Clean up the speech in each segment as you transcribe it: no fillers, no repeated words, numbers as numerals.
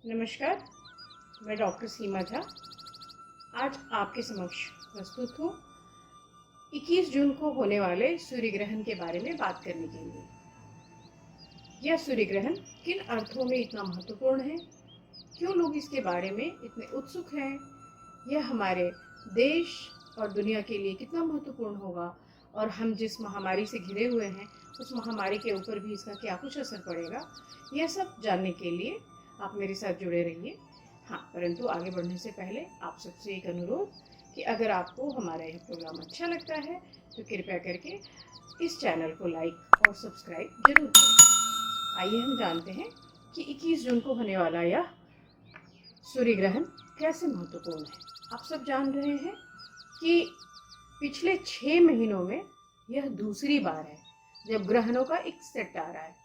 नमस्कार, मैं डॉक्टर सीमा झा आज आपके समक्ष प्रस्तुत हूँ 21 जून को होने वाले सूर्य ग्रहण के बारे में बात करने के लिए। यह सूर्य ग्रहण किन अर्थों में इतना महत्वपूर्ण है, क्यों लोग इसके बारे में इतने उत्सुक हैं, यह हमारे देश और दुनिया के लिए कितना महत्वपूर्ण होगा और हम जिस महामारी से घिरे हुए हैं उस महामारी के ऊपर भी इसका क्या कुछ असर पड़ेगा, यह सब जानने के लिए आप मेरे साथ जुड़े रहिए। हाँ, परंतु आगे बढ़ने से पहले आप सबसे एक अनुरोध कि अगर आपको हमारा यह प्रोग्राम अच्छा लगता है तो कृपया करके इस चैनल को लाइक और सब्सक्राइब जरूर करें। आइए हम जानते हैं कि 21 जून को होने वाला यह सूर्य ग्रहण कैसे महत्वपूर्ण है। आप सब जान रहे हैं कि पिछले 6 महीनों में यह दूसरी बार है जब ग्रहणों का एक सेट आ रहा है।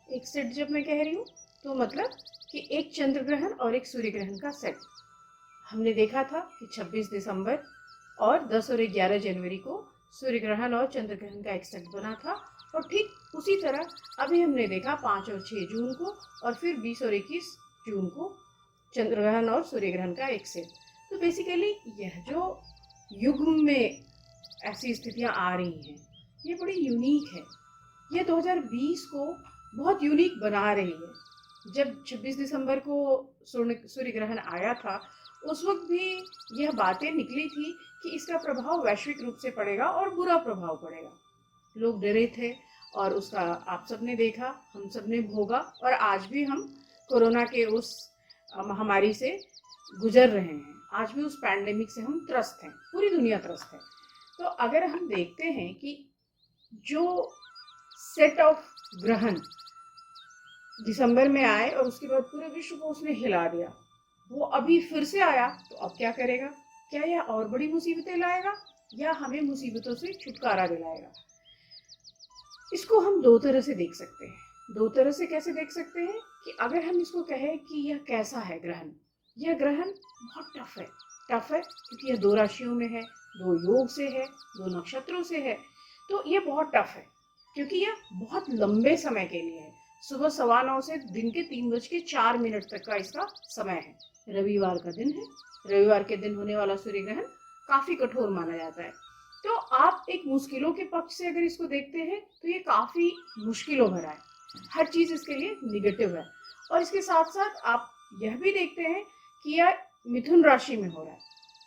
एक सेट जब मैं कह रही हूँ तो मतलब कि एक चंद्र ग्रहण और एक सूर्य ग्रहण का सेट। हमने देखा था कि 26 दिसंबर और 10 और 11 जनवरी को सूर्य ग्रहण और चंद्र ग्रहण का एक सेट बना था, और ठीक उसी तरह अभी हमने देखा 5 और 6 जून को और फिर 20 और 21 जून को चंद्र ग्रहण और सूर्य ग्रहण का एक सेट। तो बेसिकली यह जो युग में ऐसी स्थितियां आ रही हैं ये बड़ी यूनिक है। ये 2020 को बहुत यूनिक बना रही है। जब 26 दिसंबर को सूर्य ग्रहण आया था उस वक्त भी यह बातें निकली थी कि इसका प्रभाव वैश्विक रूप से पड़ेगा और बुरा प्रभाव पड़ेगा। लोग डरे थे और उसका आप सबने देखा, हम सबने भोगा, और आज भी हम कोरोना के उस महामारी से गुजर रहे हैं। आज भी उस पैंडेमिक से हम त्रस्त हैं, पूरी दुनिया त्रस्त है। तो अगर हम देखते हैं कि जो सेट ऑफ ग्रहण दिसंबर में आए और उसके बाद पूरे विश्व को उसने हिला दिया, वो अभी फिर से आया तो अब क्या करेगा? क्या यह और बड़ी मुसीबतें लाएगा या हमें मुसीबतों से छुटकारा दिलाएगा? इसको हम दो तरह से देख सकते हैं। दो तरह से कैसे देख सकते हैं कि अगर हम इसको कहें कि यह कैसा है ग्रहण, यह ग्रहण बहुत टफ है क्योंकि यह दो राशियों में है, दो योग से है, दो नक्षत्रों से है। तो यह बहुत टफ है क्योंकि यह बहुत लंबे समय के लिए है। सुबह 9:15 से दिन के 3:04 तक का इसका समय है। रविवार का दिन है। रविवार के दिन होने वाला सूर्य ग्रहण काफी कठोर माना जाता है। तो आप एक मुश्किलों के पक्ष से अगर इसको देखते हैं तो ये काफी मुश्किलों भरा है। हर चीज इसके लिए निगेटिव है। और इसके साथ साथ आप यह भी देखते हैं कि यह मिथुन राशि में हो रहा है,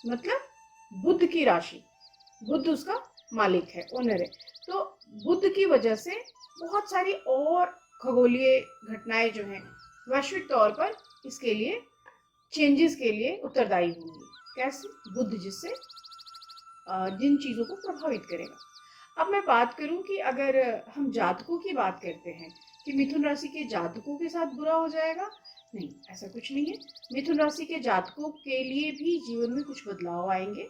मतलब बुध की राशि। बुध उसका मालिक है, ओनर है। तो बुध की वजह से बहुत सारी और खगोलीय घटनाएं जो हैं वैश्विक तौर पर इसके लिए चेंजेस के लिए उत्तरदायी होंगी। कैसे? बुध जिससे जिन चीजों को प्रभावित करेगा। अब मैं बात करूं कि अगर हम जातकों की बात करते हैं कि मिथुन राशि के जातकों के साथ बुरा हो जाएगा, नहीं, ऐसा कुछ नहीं है। मिथुन राशि के जातकों के लिए भी जीवन में कुछ बदलाव आएंगे,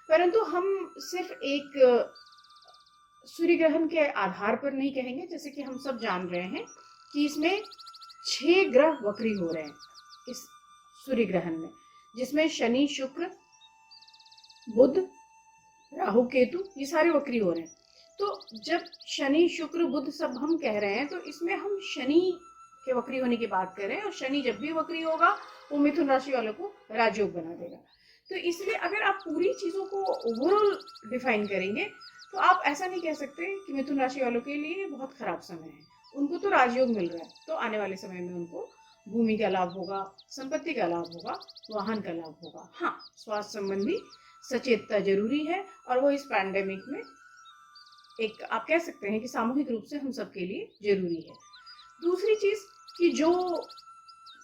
परंतु हम सिर्फ एक सूर्य ग्रहण के आधार पर नहीं कहेंगे। जैसे कि हम सब जान रहे हैं कि इसमें 6 ग्रह वक्री हो रहे हैं इस सूर्य ग्रहण में, जिसमें शनि, शुक्र, बुध, राहु, केतु, ये सारे वक्री हो रहे हैं। तो जब शनि, शुक्र, बुध सब हम कह रहे हैं तो इसमें हम शनि के वक्री होने की बात कर रहे हैं, और शनि जब भी वक्री होगा वो मिथुन राशि वालों को राजयोग बना देगा। तो इसलिए अगर आप पूरी चीजों को ओवरऑल डिफाइन करेंगे तो आप ऐसा नहीं कह सकते कि मिथुन राशि वालों के लिए बहुत खराब समय है। उनको तो राजयोग मिल रहा है, तो आने वाले समय में उनको भूमि का लाभ होगा, संपत्ति का लाभ होगा, वाहन का लाभ होगा। हाँ, स्वास्थ्य संबंधी सचेतता जरूरी है, और वो इस पैंडेमिक में एक आप कह सकते हैं कि सामूहिक रूप से हम सबके लिए जरूरी है। दूसरी चीज कि जो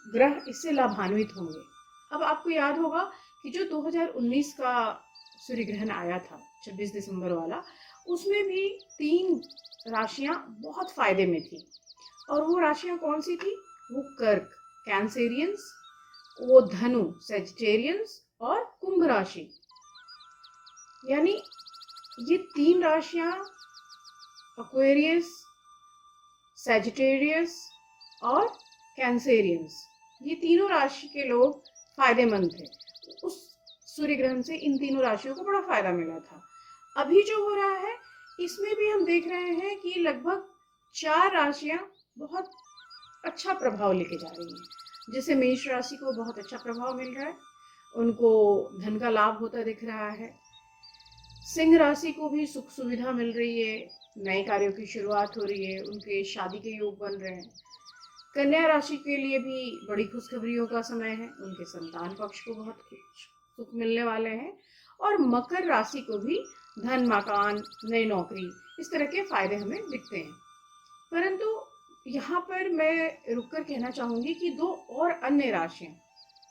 ग्रह इससे लाभान्वित होंगे। अब आपको याद होगा कि जो 2019 का सूर्य ग्रहण आया था 26 दिसंबर वाला, उसमें भी 3 राशियां बहुत फायदे में थी। और वो राशियां कौन सी थी? वो कर्क, कैंसेरियंस, वो धनु, सेजिटेरियंस, और कुंभ राशि। यानी ये 3 राशियां एक्वेरियस, सेजिटेरियस और कैंसेरियंस, ये तीनों राशि के लोग फायदेमंद थे। उस सूर्य ग्रहण से इन तीनों राशियों को बड़ा फायदा मिला था। अभी जो हो रहा है इसमें भी हम देख रहे हैं कि लगभग 4 राशियां बहुत अच्छा प्रभाव लेके जा रही हैं। जिससे मेष राशि को बहुत अच्छा प्रभाव मिल रहा है, उनको धन का लाभ होता दिख रहा है। सिंह राशि को भी सुख सुविधा मिल रही है, नए कार्यों की शुरुआत हो रही है, उनके शादी के योग बन रहे हैं। कन्या राशि के लिए भी बड़ी खुशखबरियों का समय है, उनके संतान पक्ष को बहुत सुख मिलने वाले हैं। और मकर राशि को भी धन, मकान, नई नौकरी, इस तरह के फायदे हमें दिखते हैं। परंतु यहाँ पर मैं रुककर कहना चाहूंगी कि दो और अन्य राशियां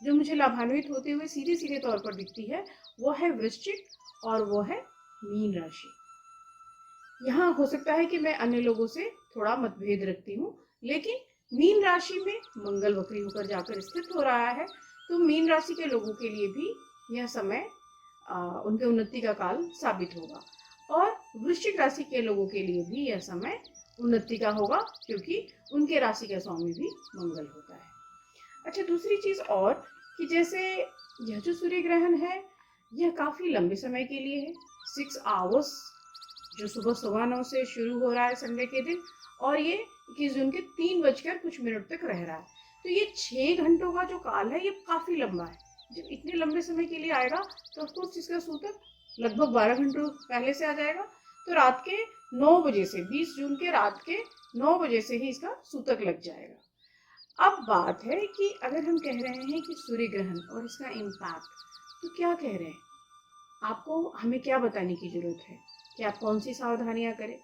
जो मुझे लाभान्वित होते हुए सीधे सीधे तौर पर दिखती है, वो है वृश्चिक और वो है मीन राशि। यहाँ हो सकता है कि मैं अन्य लोगों से थोड़ा मतभेद रखती हूँ, लेकिन मीन राशि में मंगल वक्री होकर जाकर स्थित हो रहा है, तो मीन राशि के लोगों के लिए भी यह समय उनके उन्नति का काल साबित होगा। और वृश्चिक राशि के लोगों के लिए भी यह समय उन्नति का होगा, क्योंकि उनके राशि का स्वामी भी मंगल होता है। अच्छा, दूसरी चीज और कि जैसे यह जो सूर्य ग्रहण है, यह काफी लंबे समय के लिए है, 6 आवर्स, जो सुबह 9:15 से शुरू हो रहा है संडे के दिन, और ये 21 जून के 3:00 तक रह रहा है। तो ये 6 घंटों का जो काल है, ये काफी लंबा है। जब इतने लंबे समय के लिए आएगा तो ऑफकोर्स इसका सूतक लगभग 12 घंटों पहले से आ जाएगा। तो रात के 9 बजे से, 20 जून के रात के 9 बजे से ही इसका सूतक लग जाएगा। अब बात है कि अगर हम कह रहे हैं कि सूर्य ग्रहण और इसका इम्पैक्ट, तो क्या कह रहे हैं, आपको हमें क्या बताने की जरूरत है कि आप कौन सी सावधानियां करें।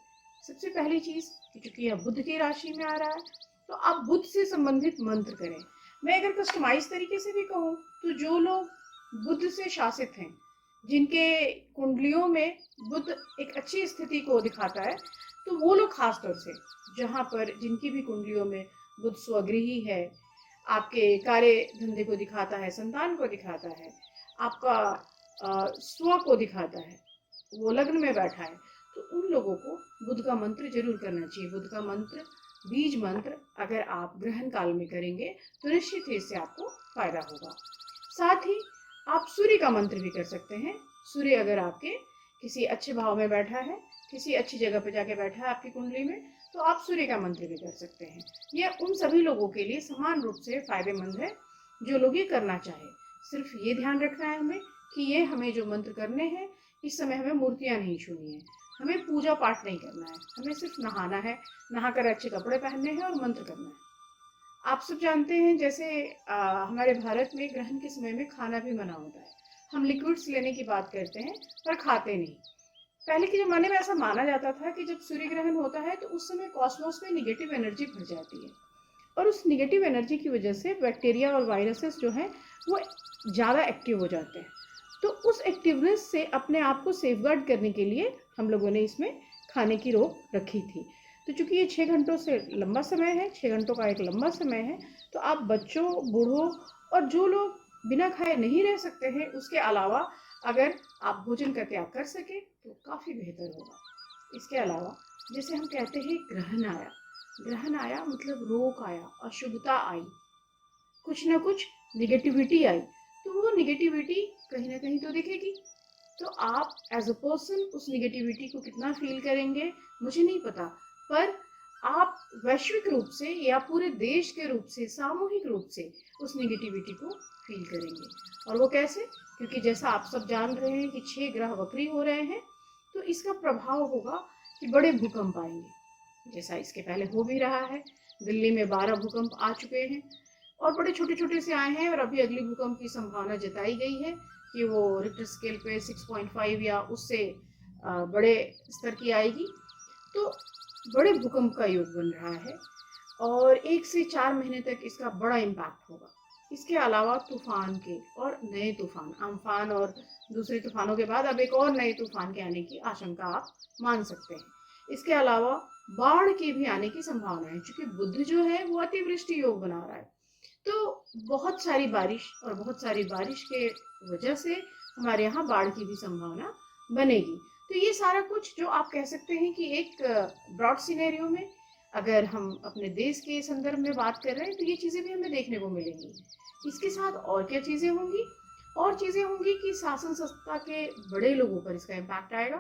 सबसे पहली चीज, क्योंकि यह बुध की राशि में आ रहा है, तो आप बुध से संबंधित मंत्र करें। मैं अगर कस्टमाइज तरीके से भी कहूँ, तो जो लोग बुध से शासित हैं, जिनके कुंडलियों में बुध एक अच्छी स्थिति को दिखाता है, तो वो लोग खास तौर से, जहाँ पर जिनकी भी कुंडलियों में बुध स्वगृही है, आपके कार्य धंधे को दिखाता है, संतान को दिखाता है, आपका स्व को दिखाता है, वो लग्न में बैठा है, तो उन लोगों को बुध का मंत्र जरूर करना चाहिए। बुध का मंत्र, बीज मंत्र अगर आप ग्रहण काल में करेंगे तो निश्चित ही इससे आपको फायदा होगा। साथ ही आप सूर्य का मंत्र भी कर सकते हैं। सूर्य अगर आपके किसी अच्छे भाव में बैठा है, किसी अच्छी जगह पर जाके बैठा है आपकी कुंडली में, तो आप सूर्य का मंत्र भी कर सकते हैं। यह उन सभी लोगों के लिए समान रूप से फायदेमंद है जो लोग ये करना चाहे। सिर्फ ये ध्यान रखना है हमें कि ये हमें जो मंत्र करने हैं, इस समय हमें मूर्तियां नहीं छूनी है, हमें पूजा पाठ नहीं करना है, हमें सिर्फ नहाना है, नहाकर अच्छे कपड़े पहनने हैं और मंत्र करना है। आप सब जानते हैं, जैसे हमारे भारत में ग्रहण के समय में खाना भी मना होता है। हम लिक्विड्स लेने की बात करते हैं पर खाते नहीं। पहले के ज़माने में ऐसा माना जाता था कि जब सूर्य ग्रहण होता है तो उस समय कॉस्मोस में निगेटिव एनर्जी भर जाती है, और उस निगेटिव एनर्जी की वजह से बैक्टीरिया और वायरसेस जो हैं वो ज़्यादा एक्टिव हो जाते हैं। तो उस एक्टिवनेस से अपने आप को सेफगार्ड करने के लिए हम लोगों ने इसमें खाने की रोक रखी थी। तो चूंकि ये 6 घंटों से लंबा समय है, 6 घंटों का एक लंबा समय है, तो आप बच्चों, बूढ़ों और जो लोग बिना खाए नहीं रह सकते हैं, उसके अलावा अगर आप भोजन का त्याग कर सके तो काफ़ी बेहतर होगा। इसके अलावा जैसे हम कहते हैं ग्रहण आया, ग्रहण आया मतलब रोग आया, अशुभता आई, कुछ ना कुछ निगेटिविटी आई, तो वो निगेटिविटी कहीं ना कहीं तो दिखेगी। तो आप एज अ पर्सन उस निगेटिविटी को कितना फील करेंगे मुझे नहीं पता, पर आप वैश्विक रूप से या पूरे देश के रूप से, सामूहिक रूप से उस निगेटिविटी को फील करेंगे। और वो कैसे? क्योंकि जैसा आप सब जान रहे हैं कि 6 ग्रह वक्री हो रहे हैं, तो इसका प्रभाव होगा कि बड़े भूकंप आएंगे, जैसा इसके पहले हो भी रहा है। दिल्ली में 12 भूकंप आ चुके हैं और बड़े छोटे छोटे से आए हैं, और अभी अगली भूकंप की संभावना जताई गई है कि वो रिक्टर स्केल पे 6.5 या उससे बड़े स्तर की आएगी। तो बड़े भूकंप का योग बन रहा है और 1 से 4 महीने तक इसका बड़ा इम्पैक्ट होगा। इसके अलावा तूफान के और नए तूफान, अम्फान और दूसरे तूफानों के बाद अब एक और नए तूफान के आने की आशंका आप मान सकते हैं। इसके अलावा बाढ़ के भी आने की संभावना है, क्योंकि बुध जो है वो अतिवृष्टि योग बना रहा है। तो बहुत सारी बारिश, और बहुत सारी बारिश के वजह से हमारे यहाँ बाढ़ की भी संभावना बनेगी। तो ये सारा कुछ जो आप कह सकते हैं कि एक ब्रॉड सिनेरियो में अगर हम अपने देश के संदर्भ में बात कर रहे हैं, तो ये चीज़ें भी हमें देखने को मिलेंगी। इसके साथ और क्या चीज़ें होंगी? और चीज़ें होंगी कि शासन सत्ता के बड़े लोगों पर इसका इम्पैक्ट आएगा।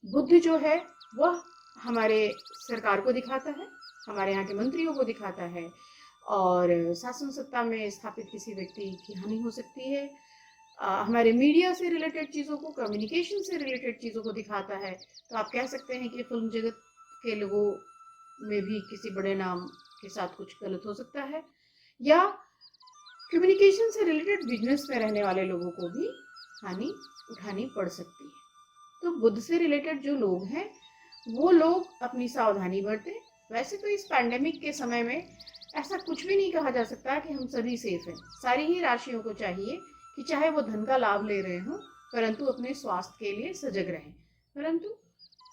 बुध जो है वह हमारे सरकार को दिखाता है, हमारे यहाँ के मंत्रियों को दिखाता है, और शासन सत्ता में स्थापित किसी व्यक्ति की हानि हो सकती है। हमारे मीडिया से रिलेटेड चीज़ों को, कम्युनिकेशन से रिलेटेड चीज़ों को दिखाता है। तो आप कह सकते हैं कि फिल्म जगत के लोगों में भी किसी बड़े नाम के साथ कुछ गलत हो सकता है, या कम्युनिकेशन से रिलेटेड बिजनेस में रहने वाले लोगों को भी हानि उठानी पड़ सकती है। तो बुद्ध से रिलेटेड जो लोग हैं वो लोग अपनी सावधानी बरतें। वैसे तो इस पैंडेमिक के समय में ऐसा कुछ भी नहीं कहा जा सकता कि हम सभी सेफ हैं। सारी ही राशियों को चाहिए कि चाहे वो धन का लाभ ले रहे हों, परंतु अपने स्वास्थ्य के लिए सजग रहें। परंतु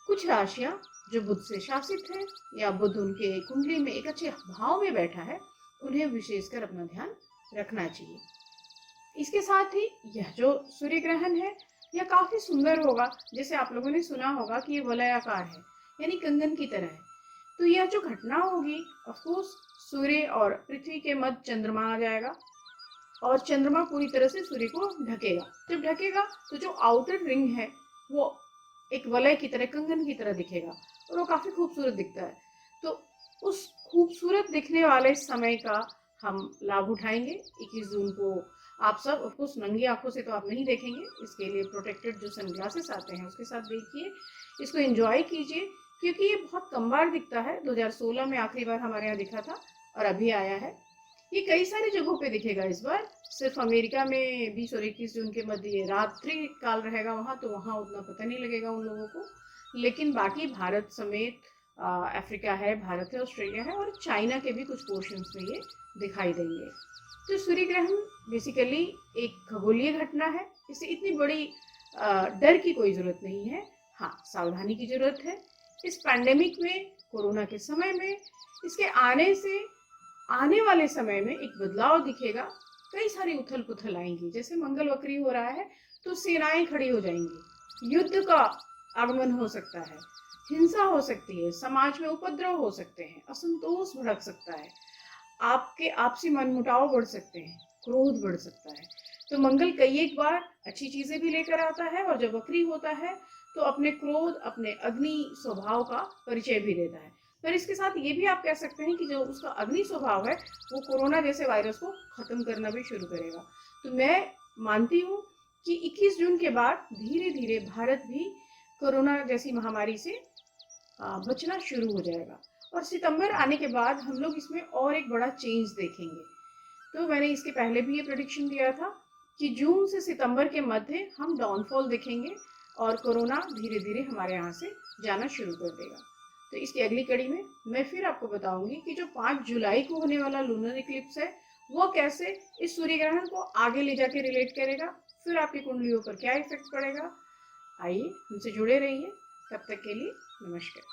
कुछ राशियां जो बुध से शासित है या बुध उनके कुंडली में एक अच्छे भाव में बैठा है, उन्हें विशेषकर अपना ध्यान रखना चाहिए। इसके साथ ही यह जो सूर्य ग्रहण है यह काफी सुंदर होगा। जैसे आप लोगों ने सुना होगा कि ये वलयाकार है, यानी कंगन की तरह है। तो यह जो घटना होगी, ऑफ कोर्स सूर्य और पृथ्वी के मध्य चंद्रमा आ जाएगा और चंद्रमा पूरी तरह से सूर्य को ढकेगा। जब ढकेगा तो जो आउटर रिंग है वो एक वलय की तरह, कंगन की तरह दिखेगा और वो काफी खूबसूरत दिखता है। तो उस खूबसूरत दिखने वाले समय का हम लाभ उठाएंगे। 21 जून को आप सब, ऑफकोर्स नंगी आंखों से तो आप नहीं देखेंगे, इसके लिए प्रोटेक्टेड जो सनग्लासेस आते हैं उसके साथ देखिए, इसको एंजॉय कीजिए, क्योंकि ये बहुत कम बार दिखता है। 2016 में आखिरी बार हमारे यहाँ दिखा था और अभी आया है। ये कई सारी जगहों पे दिखेगा इस बार। सिर्फ अमेरिका में 20 और 21 जून के मध्य ये रात्रि काल रहेगा वहाँ, तो वहाँ उतना पता नहीं लगेगा उन लोगों को। लेकिन बाकी भारत समेत अफ्रीका है, भारत है, ऑस्ट्रेलिया है और चाइना के भी कुछ पोर्शंस में ये दिखाई देंगे। तो सूर्य ग्रहण बेसिकली एक खगोलीय घटना है। इससे इतनी बड़ी डर की कोई जरूरत नहीं है। हाँ, सावधानी की जरूरत है। इस पैंडेमिक में, कोरोना के समय में, इसके आने से आने वाले समय में एक बदलाव दिखेगा। कई सारी उथल पुथल आएंगी। जैसे मंगल वक्री हो रहा है तो सेनाएं खड़ी हो जाएंगी, युद्ध का आगमन हो सकता है, हिंसा हो सकती है, समाज में उपद्रव हो सकते हैं, असंतोष भड़क सकता है, आपके आपसी मनमुटाव बढ़ सकते हैं, क्रोध बढ़ सकता है। तो मंगल कई एक बार अच्छी चीजें भी लेकर आता है और जब वक्री होता है तो अपने क्रोध, अपने अग्नि स्वभाव का परिचय भी देता है। पर इसके साथ ये भी आप कह सकते हैं कि जो उसका अग्नि स्वभाव है वो कोरोना जैसे वायरस को खत्म करना भी शुरू करेगा। तो मैं मानती हूँ कि 21 जून के बाद धीरे धीरे भारत भी कोरोना जैसी महामारी से बचना शुरू हो जाएगा और सितंबर आने के बाद हम लोग इसमें और एक बड़ा चेंज देखेंगे। तो मैंने इसके पहले भी ये प्रेडिक्शन दिया था कि जून से सितंबर के मध्य हम डाउनफॉल देखेंगे और कोरोना धीरे धीरे हमारे यहाँ से जाना शुरू कर देगा। तो इसकी अगली कड़ी में मैं फिर आपको बताऊंगी कि जो 5 जुलाई को होने वाला लूनर इक्लिप्स है वो कैसे इस सूर्य ग्रहण को आगे ले जाके रिलेट करेगा, फिर आपकी कुंडलियों पर क्या इफेक्ट पड़ेगा। आइए हमसे जुड़े रहिए। तब तक के लिए नमस्कार।